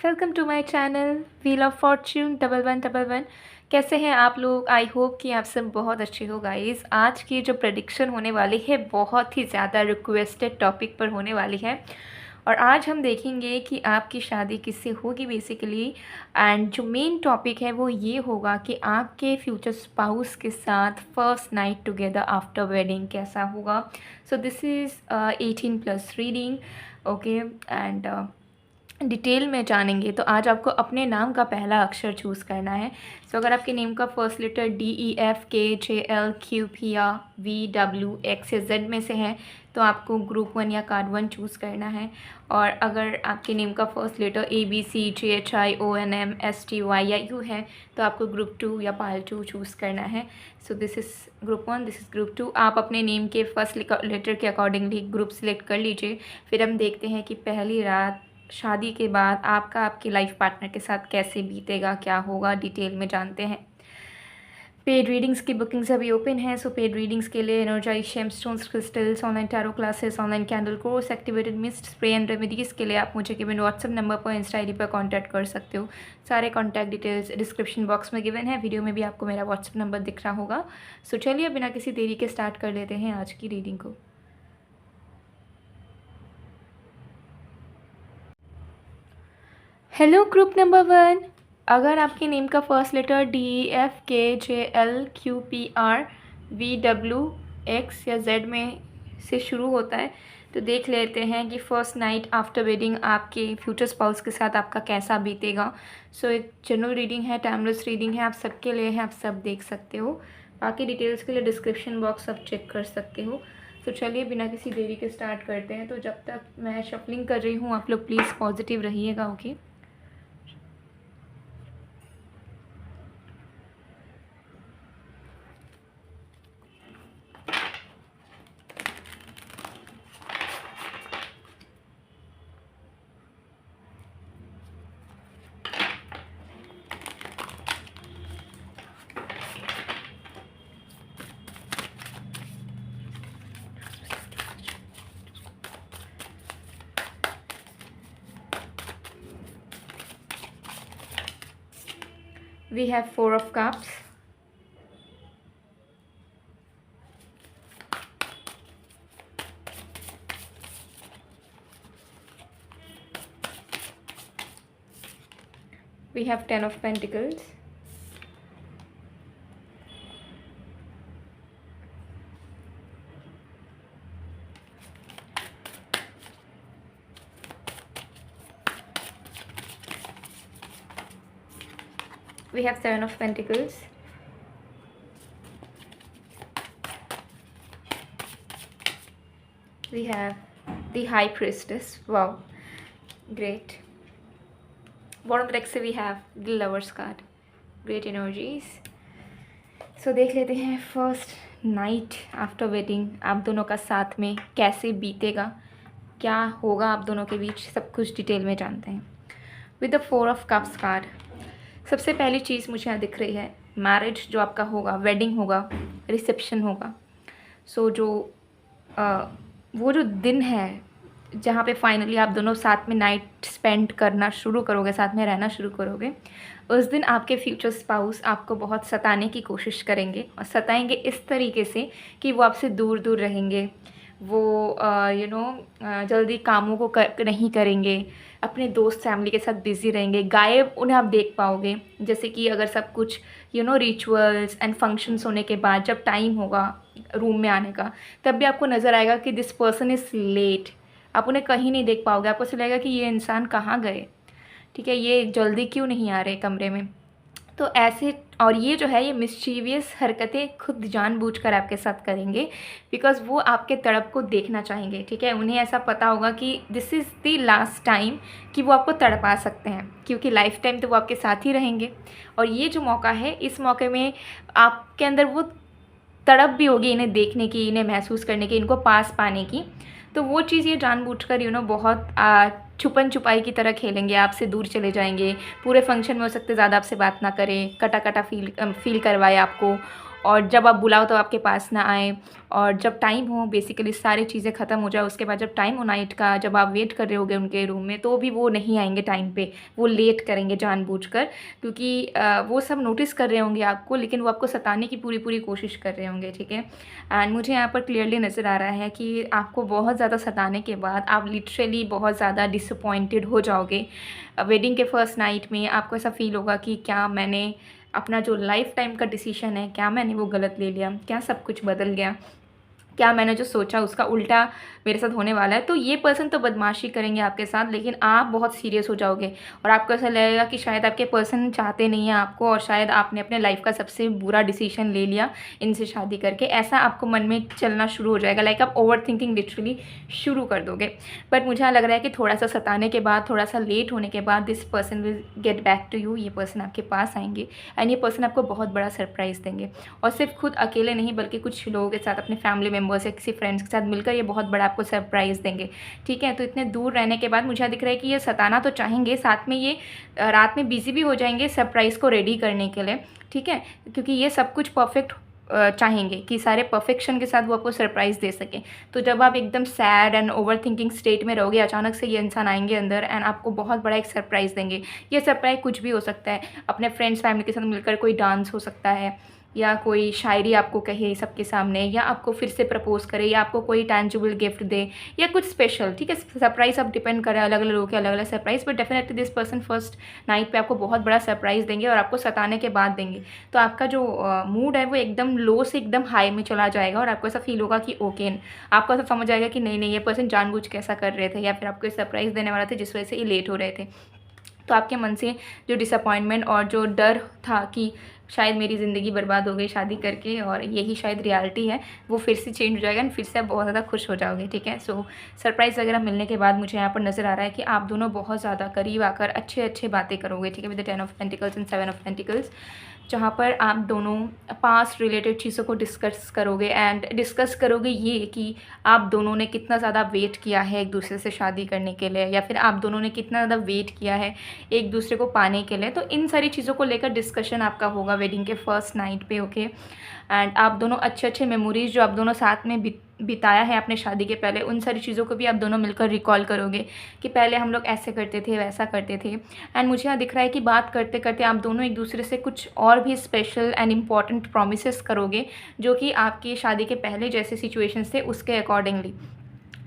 Welcome to my channel wheel of fortune 1111। कैसे हैं आप लोग? आई होप कि आप सब बहुत अच्छे हो गाइस। आज की जो प्रेडिक्शन होने वाली है बहुत ही ज़्यादा रिक्वेस्टेड टॉपिक पर होने वाली है और आज हम देखेंगे कि आपकी शादी किससे होगी बेसिकली। एंड जो मेन टॉपिक है वो ये होगा कि आपके फ्यूचर स्पाउस के साथ first night together after wedding कैसा होगा। So this is 18+ reading, okay. And detail में जानेंगे तो आज आपको अपने नाम का पहला अक्षर चूज़ करना है। सो अगर आपके नेम का फर्स्ट लेटर DEFKJLQPRVWX या Z में से है तो आपको ग्रुप 1 या कार्ड 1 चूज़ करना है। और अगर आपके नेम का फर्स्ट लेटर ABCGHIONMSTY या U है तो आपको ग्रुप 2 या पाल 2 चूज़ करना है। So this is group 1, this is group 2। आप अपने नेम के फर्स्ट लेटर के अकॉर्डिंगली ग्रुप सेलेक्ट कर लीजिए। फिर हम देखते हैं कि पहली रात शादी के बाद आपका आपके लाइफ पार्टनर के साथ कैसे बीतेगा, क्या होगा, डिटेल में जानते हैं। पेड रीडिंग्स की बुकिंग्स अभी ओपन है। सो पेड रीडिंग्स के लिए energise gemstones, crystals, online tarot classes, online candle course, activated mist spray and remedies के लिए आप मुझे गिवन व्हाट्सएप नंबर पर, इंस्टा आईडी पर कांटेक्ट कर सकते हो। सारे कॉन्टैक्ट डिटेल्स डिस्क्रिप्शन बॉक्स में गिवन है। वीडियो में भी आपको मेरा व्हाट्सएप नंबर दिख रहा होगा। सो चलिए बिना किसी देरी के स्टार्ट कर लेते हैं आज की रीडिंग को। Hello group number 1। अगर आपके नेम का फर्स्ट लेटर DEFKJLQPRVWX या Z में से शुरू होता है तो देख लेते हैं कि फ़र्स्ट नाइट आफ्टर वेडिंग आपके फ्यूचर स्पाउस के साथ आपका कैसा बीतेगा। सो एक जनरल रीडिंग है, टाइमलेस रीडिंग है, आप सबके लिए है, आप सब देख सकते हो। बाकी डिटेल्स के लिए डिस्क्रिप्शन बॉक्स आप चेक कर सकते हो। तो चलिए बिना किसी देरी के स्टार्ट करते हैं। तो जब तक मैं शफलिंग कर रही हूँ आप लोग प्लीज़ पॉजिटिव रहिएगा, okay. We have 4 of Cups, we have 10 of Pentacles, we have 7 of Pentacles, we have the High Priestess. Wow, great. Bottom deck से we have the Lovers card. Great energies. So देख लेते हैं first night after wedding आप दोनों का साथ में कैसे बीतेगा, क्या होगा आप दोनों के बीच, सब कुछ डिटेल में जानते हैं। With the 4 of cups card सबसे पहली चीज़ मुझे यहाँ दिख रही है मैरिज जो आपका होगा, वेडिंग होगा, रिसेप्शन होगा। सो वो जो दिन है जहाँ पे फाइनली आप दोनों साथ में नाइट स्पेंड करना शुरू करोगे, साथ में रहना शुरू करोगे, उस दिन आपके फ्यूचर स्पाउस आपको बहुत सताने की कोशिश करेंगे और सताएंगे इस तरीके से कि वो आपसे दूर दूर रहेंगे। वो जल्दी कामों को नहीं करेंगे, अपने दोस्त फैमिली के साथ बिज़ी रहेंगे, गायब उन्हें आप देख पाओगे। जैसे कि अगर सब कुछ रिचुअल्स एंड फंक्शंस होने के बाद जब टाइम होगा रूम में आने का तब भी आपको नज़र आएगा कि दिस पर्सन इज़ लेट। आप उन्हें कहीं नहीं देख पाओगे, आपको ऐसा लगेगा कि ये इंसान कहाँ गए, ठीक है, ये जल्दी क्यों नहीं आ रहे कमरे में। तो ऐसे, और ये जो है ये मिस्चीवियस हरकतें खुद जानबूझकर आपके साथ करेंगे बिकॉज़ वो आपके तड़प को देखना चाहेंगे, ठीक है। उन्हें ऐसा पता होगा कि this is the last time कि वो आपको तड़पा सकते हैं, क्योंकि लाइफ टाइम तो वो आपके साथ ही रहेंगे। और ये जो मौका है, इस मौके में आपके अंदर वो तड़प भी होगी इन्हें देखने की, इन्हें महसूस करने की, इनको पास पाने की। तो वो चीज़ ये जानबूझकर बहुत छुपन छुपाई की तरह खेलेंगे, आपसे दूर चले जाएंगे। पूरे फंक्शन में हो सकते ज़्यादा आपसे बात ना करें, कटा कटा फील करवाए आपको। और जब आप बुलाओ तो आपके पास ना आए, और जब टाइम हो बेसिकली सारी चीज़ें ख़त्म हो जाए, उसके बाद जब टाइम हो नाइट का, जब आप वेट कर रहे होगे उनके रूम में, तो भी वो नहीं आएंगे टाइम पे, वो लेट करेंगे जानबूझकर, क्योंकि वो सब नोटिस कर रहे होंगे आपको, लेकिन वो आपको सताने की पूरी पूरी कोशिश कर रहे होंगे, ठीक है। एंड मुझे यहाँ पर क्लियरली नज़र आ रहा है कि आपको बहुत ज़्यादा सताने के बाद आप लिटरली बहुत ज़्यादा डिसअपॉइंटेड हो जाओगे। वेडिंग के फर्स्ट नाइट में आपको ऐसा फील होगा कि क्या मैंने अपना जो लाइफ टाइम का डिसीजन है, क्या मैंने वो गलत ले लिया, क्या सब कुछ बदल गया, क्या मैंने जो सोचा उसका उल्टा मेरे साथ होने वाला है। तो ये पर्सन तो बदमाशी करेंगे आपके साथ, लेकिन आप बहुत सीरियस हो जाओगे और आपको ऐसा लगेगा कि शायद आपके पर्सन चाहते नहीं हैं आपको, और शायद आपने अपने लाइफ का सबसे बुरा डिसीजन ले लिया इनसे शादी करके। ऐसा आपको मन में चलना शुरू हो जाएगा, लाइक आप ओवर थिंकिंग लिटरली शुरू कर दोगे। बट मुझे लग रहा है कि थोड़ा सा सताने के बाद, थोड़ा सा लेट होने के बाद this person will get back to you. ये पर्सन आपके पास आएंगे एंड ये पर्सन आपको बहुत बड़ा सरप्राइज़ देंगे, और सिर्फ खुद अकेले नहीं बल्कि कुछ लोगों के साथ, अपने फैमिली मेम्बर्स या किसी फ्रेंड्स के साथ मिलकर ये बहुत बड़ा आपको सरप्राइज़ देंगे, ठीक है। तो इतने दूर रहने के बाद मुझे दिख रहा है कि ये सताना तो चाहेंगे, साथ में ये रात में बिजी भी हो जाएंगे सरप्राइज़ को रेडी करने के लिए, ठीक है, क्योंकि ये सब कुछ परफेक्ट चाहेंगे कि सारे परफेक्शन के साथ वो आपको सरप्राइज़ दे सकें। तो जब आप एकदम sad and over thinking state में रहोगे, अचानक से ये इंसान आएंगे अंदर एंड आपको बहुत बड़ा एक सरप्राइज़ देंगे। ये सरप्राइज़ कुछ भी हो सकता है, अपने फ्रेंड्स फैमिली के साथ मिलकर कोई डांस हो सकता है, या कोई शायरी आपको कहे सबके सामने, या आपको फिर से प्रपोज करे, या आपको कोई टैंजिबल गिफ्ट दे, या कुछ स्पेशल, ठीक है। सरप्राइज़ अब डिपेंड करे अलग अलग लोगों के अलग अलग surprise, but definitely this person first night पे आपको बहुत बड़ा सरप्राइज़ देंगे और आपको सताने के बाद देंगे। तो आपका जो मूड है वो एकदम लो से एकदम हाई में चला जाएगा, और आपको ऐसा फील होगा कि ओके, आपको ऐसा समझ आएगा कि नहीं नहीं ये पर्सन जानबूझ के ऐसा कर रहे थे, या फिर आपको सरप्राइज़ देने वाला थे जिस वजह से ये लेट हो रहे थे। तो आपके मन से जो डिसअपॉइंटमेंट और जो डर था कि शायद मेरी ज़िंदगी बर्बाद हो गई शादी करके, और यही शायद रियलिटी है, वो फिर से चेंज हो जाएगा एंड फिर से आप बहुत ज़्यादा खुश हो जाओगे, ठीक है। सो सरप्राइज़ वगैरह मिलने के बाद मुझे यहाँ पर नज़र आ रहा है कि आप दोनों बहुत ज़्यादा करीब आकर अच्छे अच्छे बातें करोगे, ठीक है, with the 10 of pentacles and 7 of pentacles, जहाँ पर आप दोनों पास्ट रिलेटेड चीज़ों को डिस्कस करोगे एंड डिस्कस करोगे ये कि आप दोनों ने कितना ज़्यादा वेट किया है एक दूसरे से शादी करने के लिए, या फिर आप दोनों ने कितना ज़्यादा वेट किया है एक दूसरे को पाने के लिए। तो इन सारी चीज़ों को लेकर डिस्कशन आपका होगा वेडिंग के फर्स्ट नाइट पे, ओके। एंड आप दोनों अच्छे अच्छे मेमोरीज जो आप दोनों साथ में बिताया है अपने शादी के पहले, उन सारी चीज़ों को भी आप दोनों मिलकर रिकॉल करोगे कि पहले हम लोग ऐसे करते थे, वैसा करते थे। एंड मुझे यहाँ दिख रहा है कि बात करते करते आप दोनों एक दूसरे से कुछ और भी स्पेशल एंड इम्पॉर्टेंट प्रॉमिसेस करोगे, जो कि आपकी शादी के पहले जैसे सिचुएशंस थे उसके अकॉर्डिंगली,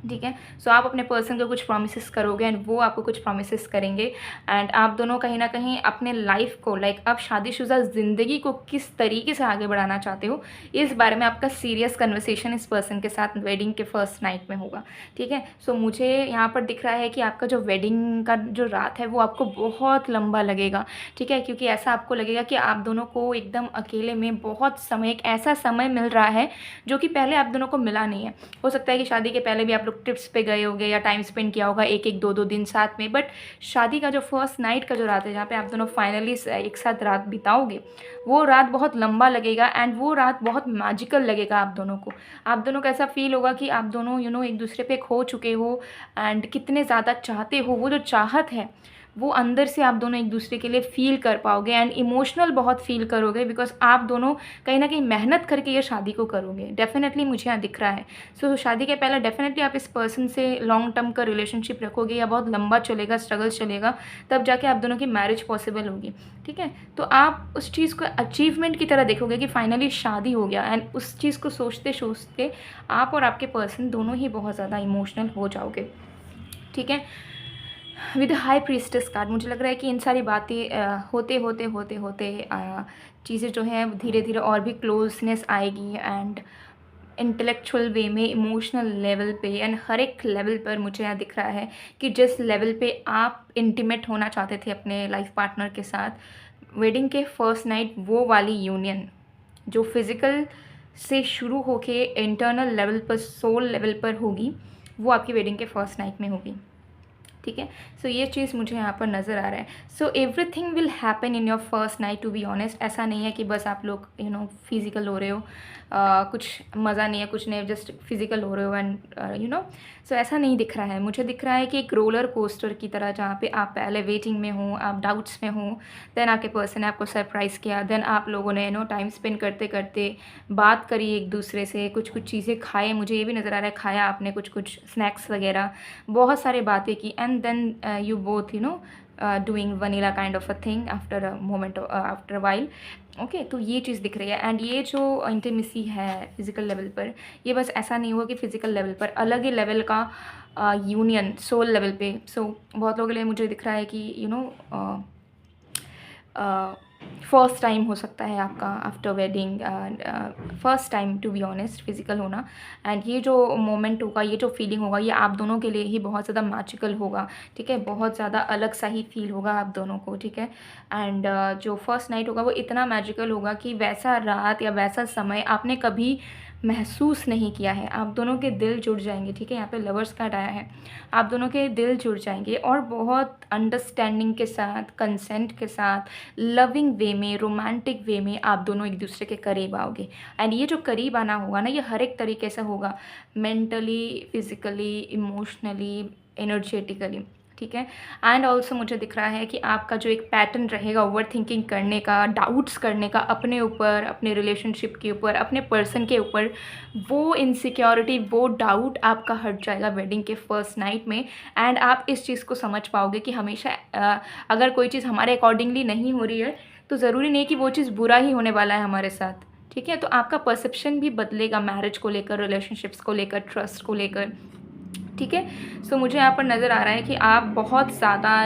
ठीक है। सो आप अपने पर्सन को कुछ प्रॉमिसेस करोगे एंड वो आपको कुछ प्रॉमिसेस करेंगे, एंड आप दोनों कहीं ना कहीं अपने लाइफ को, लाइक आप शादीशुदा ज़िंदगी को किस तरीके से आगे बढ़ाना चाहते हो, इस बारे में आपका सीरियस कन्वर्सेशन इस पर्सन के साथ वेडिंग के फर्स्ट नाइट में होगा, ठीक है। सो मुझे यहाँ पर दिख रहा है कि आपका जो वेडिंग का जो रात है वो आपको बहुत लंबा लगेगा, ठीक है, क्योंकि ऐसा आपको लगेगा कि आप दोनों को एकदम अकेले में बहुत समय, एक ऐसा समय मिल रहा है जो कि पहले आप दोनों को मिला नहीं है। हो सकता है कि शादी के पहले भी आप लोग ट्रिप्स पे गए होंगे या टाइम स्पेंड किया होगा एक एक दो दो दिन साथ में, बट शादी का जो फर्स्ट नाइट का जो रात है जहाँ पे आप दोनों फाइनली एक साथ रात बिताओगे, वो रात बहुत लंबा लगेगा एंड वो रात बहुत मैजिकल लगेगा आप दोनों को। आप दोनों को ऐसा फील होगा कि आप दोनों एक दूसरे पे खो चुके हो एंड कितने ज़्यादा चाहते हो, वो जो चाहत है वो अंदर से आप दोनों एक दूसरे के लिए फ़ील कर पाओगे एंड इमोशनल बहुत फील करोगे, बिकॉज आप दोनों कहीं ना कहीं मेहनत करके ये शादी को करोगे। डेफिनेटली मुझे यहाँ दिख रहा है। सो शादी के पहले डेफिनेटली आप इस पर्सन से लॉन्ग टर्म का रिलेशनशिप रखोगे या बहुत लंबा चलेगा, स्ट्रगल्स चलेगा, तब जाके आप दोनों की मैरिज पॉसिबल होगी, ठीक है। तो आप उस चीज़ को अचीवमेंट की तरह देखोगे कि फाइनली शादी हो गया, एंड उस चीज़ को सोचते सोचते आप और आपके पर्सन दोनों ही बहुत ज़्यादा इमोशनल हो जाओगे, ठीक है। विद हाई प्रीस्टेस कार्ड मुझे लग रहा है कि इन सारी बातें होते होते होते होते चीज़ें जो हैं धीरे धीरे और भी क्लोजनेस आएगी, एंड इंटेलेक्चुअल वे में, इमोशनल लेवल पे एंड हर एक लेवल पर मुझे यहाँ दिख रहा है कि जिस लेवल पे आप इंटीमेट होना चाहते थे अपने लाइफ पार्टनर के साथ, वेडिंग के फर्स्ट नाइट वो वाली यूनियन जो फिज़िकल से शुरू होके इंटरनल लेवल पर, सोल लेवल पर होगी, वो आपकी वेडिंग के फर्स्ट नाइट में होगी, ठीक है। सो ये चीज़ मुझे यहाँ पर नज़र आ रहा है। So everything will happen in your first night, to be honest. ऐसा नहीं है कि बस आप लोग फिज़िकल हो रहे हो, कुछ मज़ा नहीं है, कुछ नहीं, जस्ट फिज़िकल हो रहे हो एंड सो ऐसा नहीं दिख रहा है। मुझे दिख रहा है कि एक रोलर कोस्टर की तरह, जहाँ पे आप पहले वेटिंग में हो, आप डाउट्स में हो, देन आपके पर्सन ने आपको सरप्राइज़ किया, देन आप लोगों ने टाइम स्पेंड करते करते बात करी एक दूसरे से, कुछ कुछ चीज़ें खाए, मुझे ये भी नज़र आ रहा है खाया आपने कुछ कुछ स्नैक्स वगैरह, बहुत सारी बातें की, and then you both doing vanilla kind of a thing after a moment, after a while. Okay, तो ये चीज़ दिख रही है। एंड ये जो इंटीमेसी है फिज़िकल लेवल पर, ये बस ऐसा नहीं हुआ कि फ़िज़िकल लेवल पर, अलग ही लेवल का यूनियन सोल लेवल पे। सो बहुत लोगों के लिए मुझे दिख रहा है कि फर्स्ट टाइम हो सकता है आपका after wedding, first time to be honest physical होना। एंड ये जो मोमेंट होगा, ये जो फीलिंग होगा, ये आप दोनों के लिए ही बहुत ज़्यादा मैजिकल होगा, ठीक है, बहुत ज़्यादा अलग सा ही फील होगा आप दोनों को, ठीक है। एंड जो फर्स्ट नाइट होगा वो इतना मैजिकल होगा कि वैसा रात या वैसा समय आपने कभी महसूस नहीं किया है। आप दोनों के दिल जुड़ जाएंगे, ठीक है, यहाँ पे लवर्स कार्ड आया है, आप दोनों के दिल जुड़ जाएंगे और बहुत अंडरस्टैंडिंग के साथ, कंसेंट के साथ, लविंग वे में, रोमांटिक वे में आप दोनों एक दूसरे के करीब आओगे। एंड ये जो करीब आना होगा ना, ये हर एक तरीके से होगा, मेंटली, फिज़िकली, इमोशनली, एनर्जेटिकली, ठीक है। एंड ऑल्सो मुझे दिख रहा है कि आपका जो एक पैटर्न रहेगा ओवर थिंकिंग करने का, डाउट्स करने का अपने ऊपर, अपने रिलेशनशिप के ऊपर, अपने पर्सन के ऊपर, वो इनसिक्योरिटी, वो डाउट आपका हट जाएगा वेडिंग के फर्स्ट नाइट में। एंड आप इस चीज़ को समझ पाओगे कि हमेशा अगर कोई चीज़ हमारे अकॉर्डिंगली नहीं हो रही है तो ज़रूरी नहीं कि वो चीज़ बुरा ही होने वाला है हमारे साथ, ठीक है। तो आपका परसेप्शन भी बदलेगा मैरिज को लेकर, रिलेशनशिप्स को लेकर, ट्रस्ट को लेकर, ठीक है। सो मुझे यहाँ पर नज़र आ रहा है कि आप बहुत ज़्यादा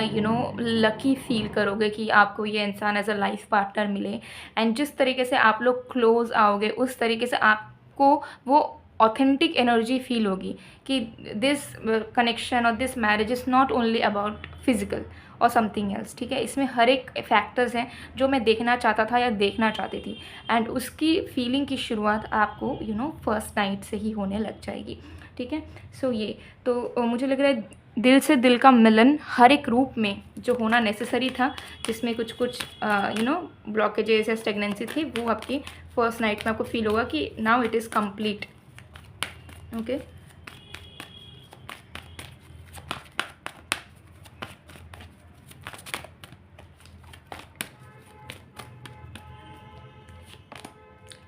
लकी फील करोगे कि आपको ये इंसान एज अ लाइफ पार्टनर मिले। एंड जिस तरीके से आप लोग क्लोज आओगे उस तरीके से आपको वो ऑथेंटिक एनर्जी फील होगी कि दिस कनेक्शन और this marriage is not only about physical और समथिंग एल्स, ठीक है। इसमें हर एक फैक्टर्स हैं जो मैं देखना चाहता था या देखना चाहती थी, एंड उसकी फीलिंग की शुरुआत आपको फर्स्ट नाइट से ही होने लग जाएगी, ठीक है। सो ये तो मुझे लग रहा है दिल से दिल का मिलन हर एक रूप में जो होना नेसेसरी था, जिसमें कुछ कुछ ब्लॉकेजेस या स्टेगनेंसी थी, वो आपकी फर्स्ट नाइट में आपको फील होगा कि now it is complete. Okay,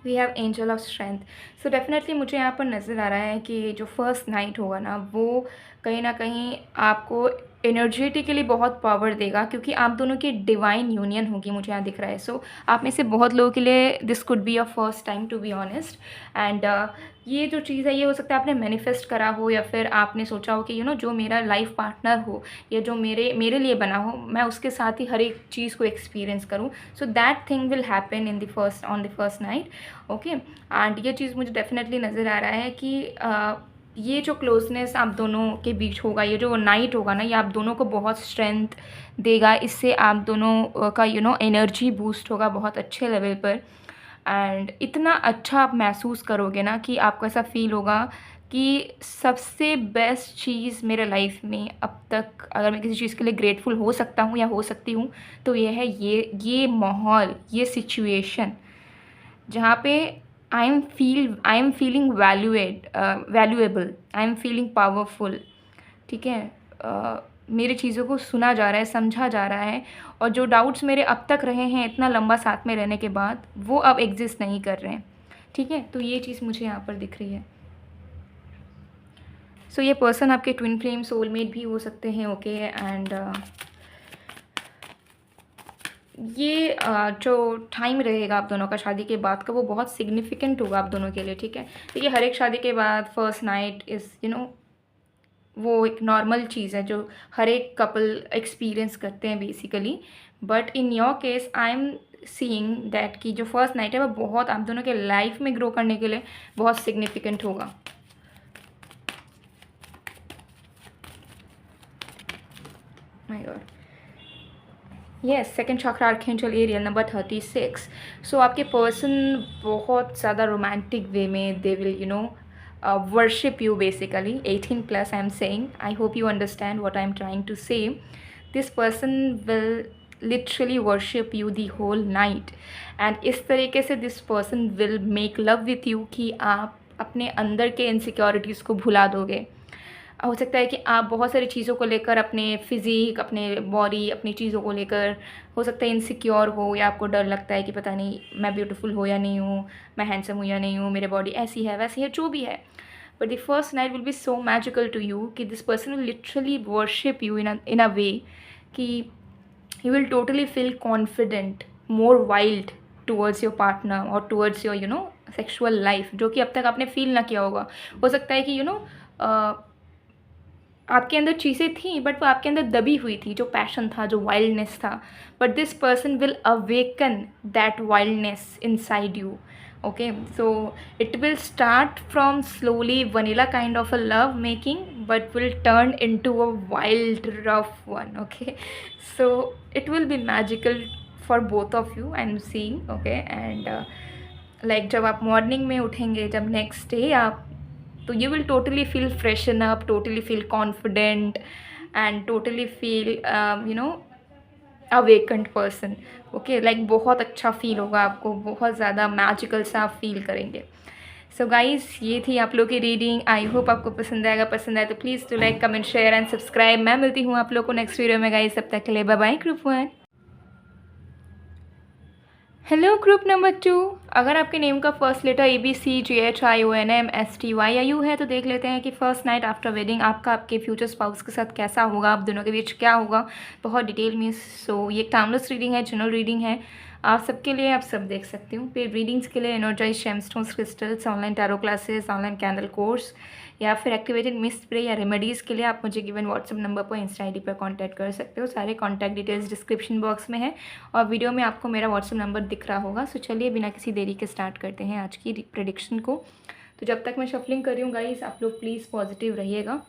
we have angel of strength. So definitely मुझे यहाँ पर नज़र आ रहा है कि जो फर्स्ट नाइट होगा ना, वो कहीं ना कहीं आपको एनर्जेटिकली बहुत पावर देगा, क्योंकि आप दोनों की डिवाइन यूनियन होगी, मुझे यहाँ दिख रहा है। सो आप में से बहुत लोगों के लिए this could be a first time to be honest. And ये जो चीज़ है, ये हो सकता है आपने मैनिफेस्ट करा हो, या फिर आपने सोचा हो कि जो मेरा लाइफ पार्टनर हो या जो मेरे लिए बना हो, मैं उसके साथ ही हर एक चीज़ को एक्सपीरियंस करूँ। So that thing will happen on the first night. Okay, and ये चीज़ मुझे डेफिनेटली नज़र आ रहा है कि ये जो क्लोजनेस आप दोनों के बीच होगा, ये जो नाइट होगा ना, ये आप दोनों को बहुत स्ट्रेंथ देगा। इससे आप दोनों का एनर्जी बूस्ट होगा बहुत अच्छे लेवल पर। एंड इतना अच्छा आप महसूस करोगे ना कि आपको ऐसा फील होगा कि सबसे बेस्ट चीज़ मेरे लाइफ में अब तक, अगर मैं किसी चीज़ के लिए ग्रेटफुल हो सकता हूँ या हो सकती हूँ, तो ये है ये माहौल, ये सिचुएशन जहाँ पे I am feeling valuable, I am feeling powerful, ठीक है। मेरी चीज़ों को सुना जा रहा है, समझा जा रहा है, और जो डाउट्स मेरे अब तक रहे हैं इतना लंबा साथ में रहने के बाद, वो अब एग्जिस्ट नहीं कर रहे हैं, ठीक है। तो ये चीज़ मुझे यहाँ पर दिख रही है। सो ये पर्सन आपके ट्विन फ्लेम सोलमेट भी हो सकते हैं, ओके। एंड ये जो टाइम रहेगा आप दोनों का शादी के बाद का, वो बहुत सिग्निफिकेंट होगा आप दोनों के लिए, ठीक है। देखिए, हर एक शादी के बाद फर्स्ट नाइट इज़ वो एक नॉर्मल चीज़ है जो हर एक कपल एक्सपीरियंस करते हैं basically. But in your case I am seeing that कि जो फर्स्ट नाइट है वो बहुत आप दोनों के लाइफ में ग्रो करने के लिए बहुत सिग्निफिकेंट होगा। माय गॉड, यस, सेकेंड चक्र आर्कएंजल एरियल नंबर 36। सो आपके पर्सन बहुत ज़्यादा रोमांटिक वे में they will worship you basically. 18 plus I'm saying. I hope you understand what I'm trying to say. This person will literally worship you the whole night, and इस तरीके से this person will make love with you कि आप अपने अंदर के insecurities को भुला दोगे. हो सकता है कि आप बहुत सारी चीज़ों को लेकर, अपने फिज़िक, अपने बॉडी, अपनी चीज़ों को लेकर हो सकता है इनसिक्योर हो, या आपको डर लगता है कि पता नहीं मैं ब्यूटीफुल हो या नहीं हूँ, मैं हैंडसम हूँ या नहीं हूँ, मेरे बॉडी ऐसी है वैसी है, जो भी है. But the first night will be so magical to you कि this person will literally worship you in a way कि you will totally feel confident, more wild towards your partner और टूवर्ड्स योर सेक्शुअल लाइफ, जो कि अब तक आपने feel ना किया होगा. हो सकता है कि आपके अंदर चीज़ें थी बट वो आपके अंदर दबी हुई थी, जो पैशन था, जो वाइल्डनेस था. But this person will awaken that wildness inside you. Okay, so it will start from slowly vanilla kind of a love making, but will turn into a wild rough one. Okay, so it will be magical for both of you, I'm seeing. Okay, and like जब आप morning में उठेंगे, जब next day आप, तो you will totally feel freshen up, totally feel confident, and totally feel awakened person. Okay, like बहुत अच्छा feel होगा आपको, बहुत ज़्यादा मैजिकल सा आप फील करेंगे. सो गाइज़, ये थी आप लोग की रीडिंग. आई होप आपको पसंद आएगा. पसंद आए तो please to like, comment, share and subscribe. मैं मिलती हूँ आप लोग को नेक्स्ट वीडियो में गाइज़. तब तक के लिए bye bye group 1. Hello group number 2. अगर आपके नेम का फर्स्ट लेटर ABCGHIONMSTYIU है तो देख लेते हैं कि फर्स्ट नाइट आफ्टर वेडिंग आपका आपके फ्यूचर स्पाउस के साथ कैसा होगा, आप दोनों के बीच क्या होगा, बहुत डिटेल में. सो ये टाइमलेस रीडिंग है, जनरल रीडिंग है, आप सबके लिए, आप सब देख सकते हो. फिर रीडिंग्स के लिए energise gemstones, crystals, online tarot classes, online candle course, या फिर एक्टिवेटेड मिस्ट स्प्रे या रेमेडीज़ के लिए आप मुझे गिवन व्हाट्सअप नंबर पर, इंस्टा ID पर कांटेक्ट कर सकते हो. सारे कांटेक्ट डिटेल्स डिस्क्रिप्शन बॉक्स में है और वीडियो में आपको मेरा व्हाट्सअप नंबर दिख रहा होगा. सो चलिए बिना किसी देरी के स्टार्ट करते हैं आज की प्रेडिक्शन को. तो जब तक मैं शफलिंग कर रही हूँ गाइस, आप लोग प्लीज़ पॉजिटिव रहिएगा.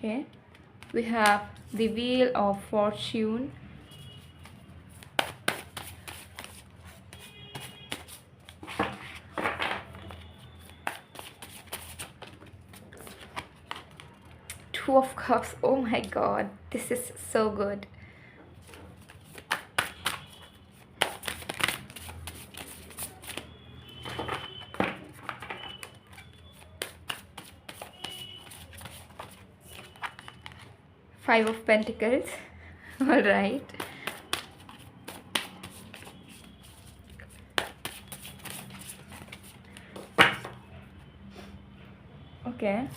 Okay, we have the Wheel of Fortune, Two of Cups. Oh my god, this is so good. Five of Pentacles. All right. Okay.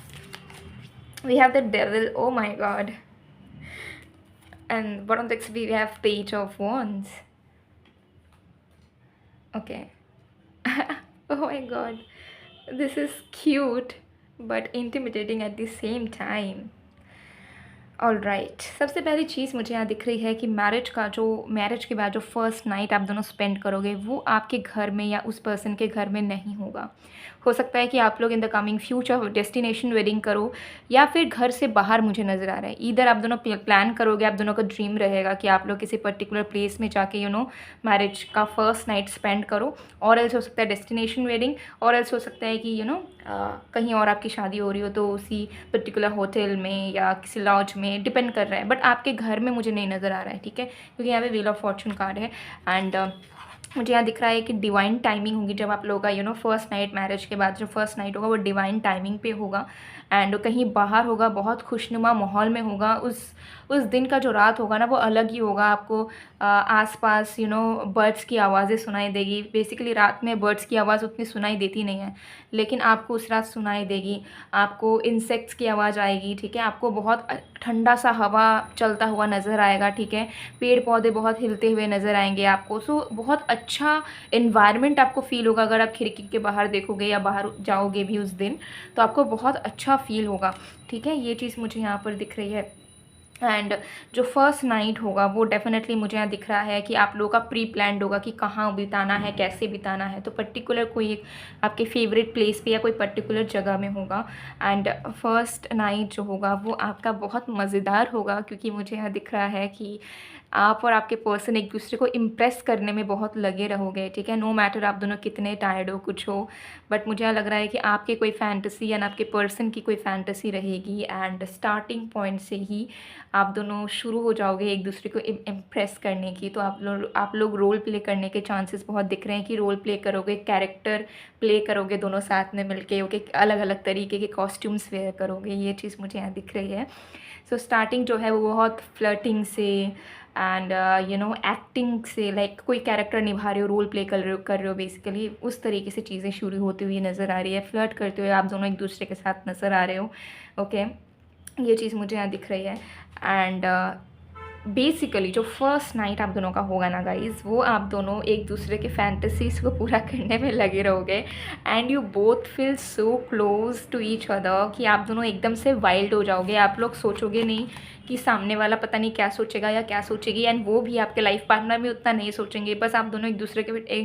We have the Devil. Oh my god. And bottom text we have Page of Wands. Okay. Oh my god. This is cute but intimidating at the same time. All right, सबसे पहली चीज़ मुझे यहाँ दिख रही है कि marriage के बाद जो फर्स्ट नाइट आप दोनों स्पेंड करोगे वो आपके घर में या उस पर्सन के घर में नहीं होगा. हो सकता है कि आप लोग in the coming future destination wedding करो या फिर घर से बाहर मुझे नज़र आ रहा है. इधर आप दोनों प्लान करोगे, आप दोनों का ड्रीम रहेगा कि आप लोग किसी पर्टिकुलर प्लेस में जाके मैरिज का फर्स्ट नाइट स्पेंड करो. और एल्स हो सकता है डेस्टिनेशन वेडिंग, और एल्स हो सकता है कि कहीं और आपकी शादी हो रही हो तो उसी पर्टिकुलर होटल में या किसी लॉज में, डिपेंड कर रहा है. बट आपके घर में मुझे नहीं नज़र आ रहा है, ठीक है, क्योंकि यहाँ पे व्हील ऑफ फॉर्चून कार्ड है. एंड मुझे यहाँ दिख रहा है कि डिवाइन टाइमिंग होगी जब आप लोगों का फर्स्ट नाइट, मैरिज के बाद जो फर्स्ट नाइट होगा वो डिवाइन टाइमिंग पे होगा एंड कहीं बाहर होगा, बहुत खुशनुमा माहौल में होगा। उस दिन का जो रात होगा ना वो अलग ही होगा। आपको आसपास बर्ड्स की आवाज़ें सुनाई देगी। बेसिकली रात में बर्ड्स की आवाज़ उतनी सुनाई देती नहीं है, लेकिन आपको उस रात सुनाई देगी। आपको इंसेक्ट्स की आवाज़ आएगी, ठीक है। आपको बहुत ठंडा सा हवा चलता हुआ नज़र आएगा, ठीक है। पेड़ पौधे बहुत हिलते हुए नज़र आएंगे आपको। सो बहुत अच्छा इन्वायरमेंट आपको फ़ील होगा। अगर आप खिड़की के बाहर देखोगे या बाहर जाओगे भी उस दिन, तो आपको बहुत अच्छा फ़ील होगा, ठीक है। ये चीज़ मुझे यहाँ पर दिख रही है। एंड जो फर्स्ट नाइट होगा वो डेफिनेटली मुझे यहाँ दिख रहा है कि आप लोगों का प्री प्लान्ड होगा कि कहाँ बिताना है, कैसे बिताना है। तो पर्टिकुलर कोई एक आपके फेवरेट प्लेस पे या कोई पर्टिकुलर जगह में होगा। एंड फर्स्ट नाइट जो होगा वो आपका बहुत मज़ेदार होगा, क्योंकि मुझे यहाँ दिख रहा है कि आप और आपके पर्सन एक दूसरे को इम्प्रेस करने में बहुत लगे रहोगे, ठीक है। नो मैटर आप दोनों कितने टायर्ड हो, कुछ हो, बट मुझे यहाँ लग रहा है कि आपके कोई फैंटेसी या आपके पर्सन की कोई फैंटेसी रहेगी। एंड स्टार्टिंग पॉइंट से ही आप दोनों शुरू हो जाओगे एक दूसरे को इम्प्रेस करने की। तो आप लोग रोल प्ले करने के चांसेस बहुत दिख रहे हैं कि रोल प्ले करोगे, कैरेक्टर प्ले करोगे दोनों साथ में मिलके, ओके। अलग अलग तरीके के कॉस्ट्यूम्स वेयर करोगे, ये चीज़ मुझे यहाँ दिख रही है। सो स्टार्टिंग जो है वो बहुत फ्लर्टिंग से एंड एक्टिंग से, लाइक कोई कैरेक्टर निभा रहे हो, रोल प्ले कर रहे हो बेसिकली, उस तरीके से चीज़ें शुरू होती हुई नज़र आ रही है। फ्लर्ट करते हुए आप दोनों एक दूसरे के साथ नज़र आ रहे हो, ओके। ये चीज़ मुझे यहाँ दिख रही है। एंड बेसिकली जो फर्स्ट नाइट आप दोनों का होगा ना गाइज, वो आप दोनों एक दूसरे के फैंटेसीज़ को पूरा करने में लगे रहोगे। And you both feel so close to each other कि आप दोनों एकदम से वाइल्ड हो जाओगे। आप लोग सोचोगे नहीं कि सामने वाला पता नहीं क्या सोचेगा या क्या सोचेगी, एंड वो भी आपके लाइफ पार्टनर भी उतना नहीं सोचेंगे। बस आप दोनों एक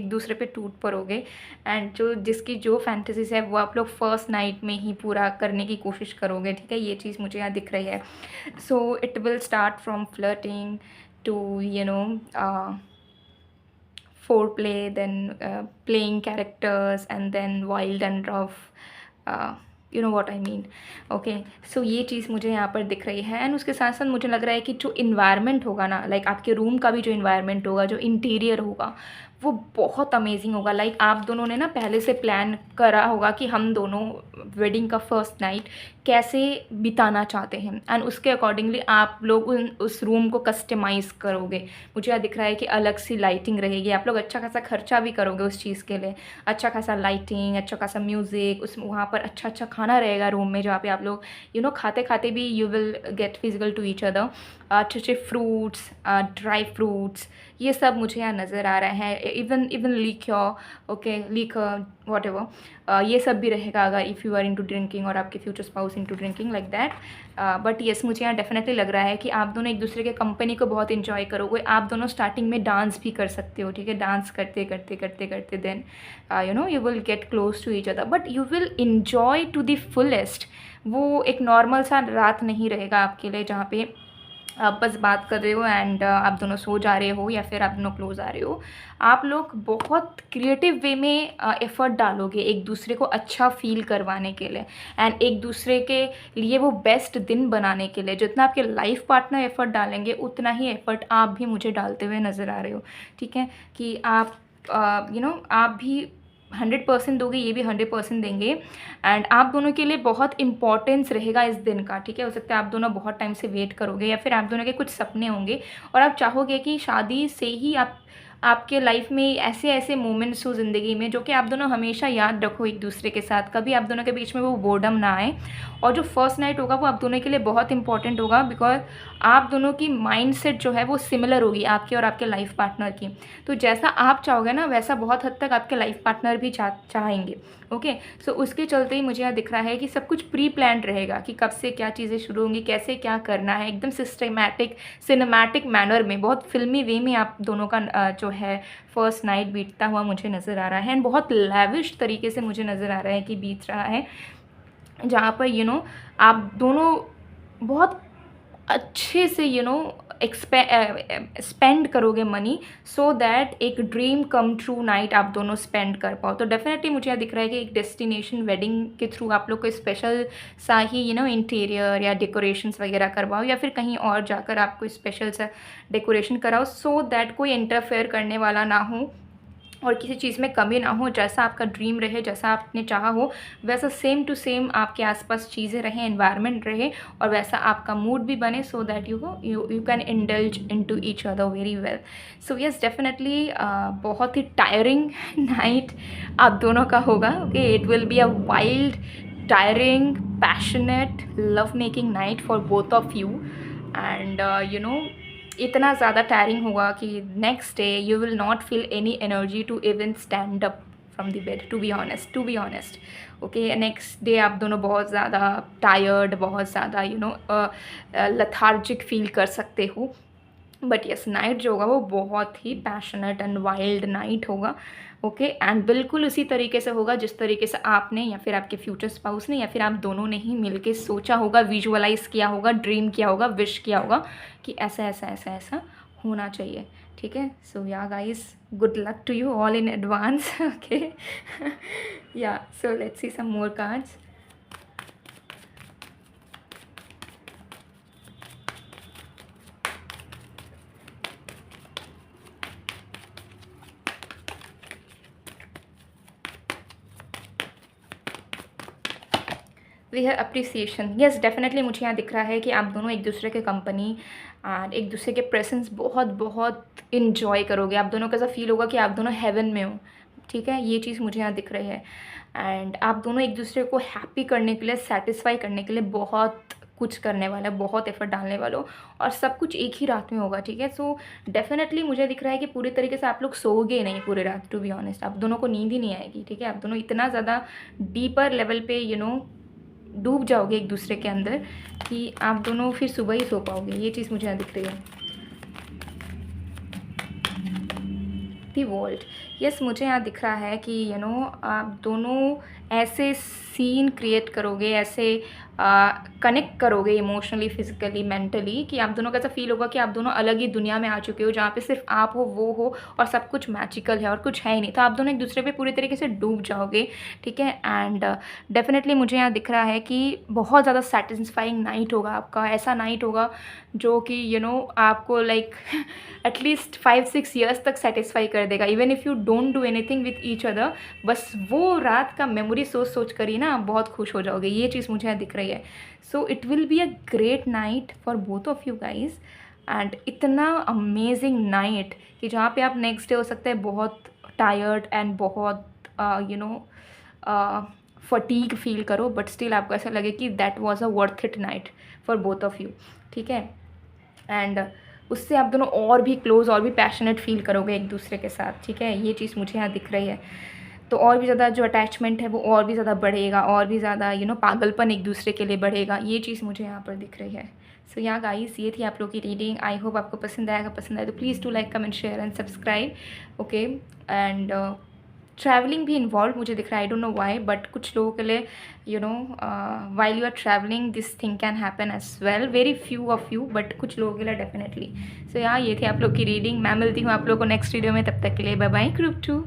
दूसरे पे टूट पड़ोगे। एंड जिसकी जो फैंटेसीज है वो आप लोग फर्स्ट नाइट में ही पूरा करने की कोशिश करोगे, ठीक है। ये चीज़ मुझे यहाँ दिख रही है। So it will start from flirting to foreplay, then playing characters, and then wild and rough. You know what I mean, okay. So ये चीज़ मुझे यहाँ पर दिख रही है। एंड उसके साथ साथ मुझे लग रहा है कि जो इन्वायरमेंट होगा ना, लाइक आपके रूम का भी जो इन्वायरमेंट होगा, जो इंटीरियर होगा, वो बहुत अमेजिंग होगा। लाइक आप दोनों ने ना पहले से प्लान करा होगा कि हम दोनों वेडिंग का फर्स्ट नाइट कैसे बिताना चाहते हैं, एंड उसके अकॉर्डिंगली आप लोग उस रूम को कस्टमाइज़ करोगे। मुझे यहाँ दिख रहा है कि अलग सी लाइटिंग रहेगी। आप लोग अच्छा खासा खर्चा भी करोगे उस चीज़ के लिए, अच्छा खासा लाइटिंग, अच्छा खासा म्यूज़िक, उस वहाँ पर अच्छा अच्छा खाना रहेगा रूम में, जहाँ पे आप लोग खाते खाते भी you will get physical to each other. अच्छे अच्छे फ्रूट्स, ड्राई फ्रूट्स, ये सब मुझे यहाँ नज़र आ रहा है। Even liqueur, okay, liquor, whatever, ये सब भी रहेगा अगर if you are into drinking और आपके future spouse into drinking, like that. But yes, मुझे यहाँ डेफिनेटली लग रहा है कि आप दोनों एक दूसरे के कंपनी को बहुत इन्जॉय करोगे। आप दोनों स्टार्टिंग में डांस भी कर सकते हो, ठीक है। डांस करते करते करते करते then you will get close to each other, but you will enjoy to the fullest. वो एक नॉर्मल सा रात नहीं रहेगा आपके लिए जहाँ पे आप बस बात कर रहे हो एंड आप दोनों सो जा रहे हो या फिर आप दोनों क्लोज आ रहे हो। आप लोग बहुत क्रिएटिव वे में एफ़र्ट डालोगे एक दूसरे को अच्छा फील करवाने के लिए, एंड एक दूसरे के लिए वो बेस्ट दिन बनाने के लिए। जितना आपके लाइफ पार्टनर एफ़र्ट डालेंगे उतना ही एफ़र्ट आप भी मुझे डालते हुए नज़र आ रहे हो, ठीक है। कि आप आप भी 100% दोगे, ये भी 100% देंगे। एंड आप दोनों के लिए बहुत इंपॉर्टेंस रहेगा इस दिन का, ठीक है। हो सकता है आप दोनों बहुत टाइम से वेट करोगे, या फिर आप दोनों के कुछ सपने होंगे और आप चाहोगे कि शादी से ही आपके लाइफ में ऐसे ऐसे मोमेंट्स हो ज़िंदगी में जो कि आप दोनों हमेशा याद रखो एक दूसरे के साथ, कभी आप दोनों के बीच में वो बोर्डम ना आए। और जो फर्स्ट नाइट होगा वो आप दोनों के लिए बहुत इंपॉर्टेंट होगा, बिकॉज आप दोनों की माइंडसेट जो है वो सिमिलर होगी आपके और आपके लाइफ पार्टनर की। तो जैसा आप चाहोगे ना वैसा बहुत हद तक आपके लाइफ पार्टनर भी चाहेंगे, ओके। सो उसके चलते ही मुझे यहाँ दिख रहा है कि सब कुछ प्री प्लान्ड रहेगा कि कब से क्या चीज़ें शुरू होंगी, कैसे क्या करना है, एकदम सिस्टमैटिक सिनेमैटिक मैनर में, बहुत फिल्मी वे में आप दोनों का जो है फर्स्ट नाइट बीतता हुआ मुझे नज़र आ रहा है। एंड बहुत लैविश तरीके से मुझे नज़र आ रहा है कि बीत रहा है, जहाँ पर आप दोनों बहुत अच्छे से स्पेंड करोगे मनी, सो दैट एक ड्रीम कम ट्रू नाइट आप दोनों स्पेंड कर पाओ। तो डेफिनेटली मुझे यहाँ दिख रहा है कि एक डेस्टिनेशन वेडिंग के थ्रू आप लोग को स्पेशल सा ही इंटीरियर या डेकोरेशंस वगैरह करवाओ, या फिर कहीं और जाकर आप कोई स्पेशल सा डेकोरेशन कराओ, सो दैट कोई इंटरफेयर करने वाला ना हो और किसी चीज़ में कमी ना हो, जैसा आपका ड्रीम रहे, जैसा आपने चाहा हो वैसा सेम टू सेम आपके आसपास चीज़ें रहें, एनवायरनमेंट रहे और वैसा आपका मूड भी बने, so that you can indulge into each other very well. So yes, definitely बहुत ही टायरिंग नाइट आप दोनों का होगा। Okay, it will be a wild, tiring, passionate, love making night for both of you. And इतना ज़्यादा tiring होगा कि next day you will not feel any energy to even stand up from the bed, to be honest. Okay, next day आप दोनों बहुत ज़्यादा tired, बहुत ज़्यादा लथार्जिक फील कर सकते हो। बट यस, नाइट जो होगा वो बहुत ही पैशनेट एंड वाइल्ड नाइट होगा। ओके, एंड बिल्कुल उसी तरीके से होगा जिस तरीके से आपने या फिर आपके फ्यूचर स्पाउस ने या फिर आप दोनों ने ही मिलके सोचा होगा, विजुअलाइज किया होगा, ड्रीम किया होगा, विश किया होगा कि ऐसा ऐसा ऐसा ऐसा होना चाहिए। ठीक है, so yeah guys, good luck to you all in advance. Okay, yeah so let's see some more cards. We है अप्रिसिएशन। येस, डेफिनेटली मुझे यहाँ दिख रहा है कि आप दोनों एक दूसरे के कंपनी एंड एक दूसरे के प्रेजेंस बहुत बहुत इन्जॉय करोगे। आप दोनों का ऐसा फील होगा कि आप दोनों हेवन में हो। ठीक है, ये चीज़ मुझे यहाँ दिख रही है। एंड आप दोनों एक दूसरे को हैप्पी करने के लिए, सेटिस्फाई करने के लिए बहुत कुछ करने वाला है, बहुत एफर्ट डालने वाले हो और सब कुछ एक ही रात में होगा। ठीक है, सो डेफिनेटली मुझे दिख रहा है कि पूरी तरीके से आप लोग सोओगे नहीं पूरी रात, टू बी ऑनेस्ट। आप दोनों को नींद ही नहीं आएगी। ठीक है, आप दोनों इतना ज़्यादा डीपर लेवल पे डूब जाओगे एक दूसरे के अंदर कि आप दोनों फिर सुबह ही सो पाओगे। ये चीज़ मुझे यहाँ दिख रही है। दी वर्ल्ड, यस, मुझे यहाँ दिख रहा है कि आप दोनों ऐसे सीन क्रिएट करोगे, ऐसे कनेक्ट करोगे इमोशनली, फिजिकली, मेंटली, कि आप दोनों का ऐसा फील होगा कि आप दोनों अलग ही दुनिया में आ चुके हो जहाँ पे सिर्फ आप हो, वो हो और सब कुछ मैजिकल है और कुछ है ही नहीं। तो आप दोनों एक दूसरे पे पूरी तरीके से डूब जाओगे। ठीक है, एंड डेफिनेटली मुझे यहाँ दिख रहा है कि बहुत ज़्यादा सेटिस्फाइंग नाइट होगा आपका। ऐसा नाइट होगा जो कि आपको लाइक एटलीस्ट 5-6 ईयर्स तक सेटिस्फाई कर देगा, even if you don't do anything with each other. बस वो रात का मेमोरी सोच कर ही ना आप बहुत खुश हो जाओगे। ये चीज़ मुझे यहाँ दिख रही है। So it will be a great night for both of you guys, and इतना अमेजिंग नाइट कि जहाँ पे आप नेक्स्ट डे हो सकता है बहुत टायर्ड एंड बहुत फटीग फील करो, बट स्टिल आपको ऐसा लगे कि that was a worth it night for both of you. ठीक है, एंड उससे आप दोनों और भी क्लोज और भी पैशनेट फील करोगे एक दूसरे के साथ। ठीक है, ये चीज़ मुझे यहाँ दिख रही है। तो और भी ज़्यादा जो अटैचमेंट है वो और भी ज़्यादा बढ़ेगा, और भी ज़्यादा पागलपन एक दूसरे के लिए बढ़ेगा। ये चीज़ मुझे यहाँ पर दिख रही है। सो यहाँ गाइस, ये थी आप लोग की रीडिंग। आई होप आपको पसंद आएगा। पसंद आए तो please to like, comment, share and subscribe. Okay, and travelling भी इन्वॉल्व मुझे दिख रहा है। I don't know why, but कुछ लोगों के लिए while you are travelling this thing can happen as well. Very few of you, but कुछ लोगों के लिए डेफिनेटली। सो यहाँ ये थी आप लोग की रीडिंग। मैं मिलती हूँ आप लोगों को नेक्स्ट वीडियो में। तब तक के लिए बाय बाय, ग्रुप 2।